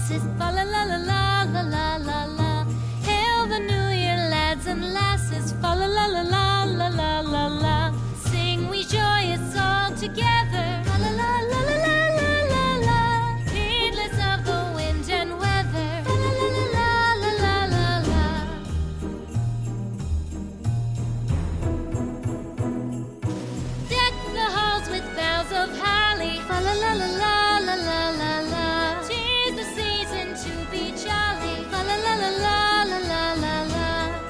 lasses, fa la la la la la la la la. Hail the new year, lads and lasses, fa la la la la la la la la. Sing we joyous all together, fa la la la la la la la la. Heedless of the wind and weather, fa la la la la la la la. Deck the halls with boughs of holly, fa la la la la la la la la. 'Tis the season to be jolly, fa la la la la la la la la.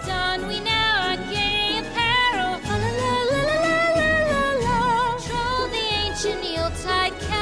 Don we now our gay apparel, fa la la la la la la la la. Troll the ancient Yuletide carol.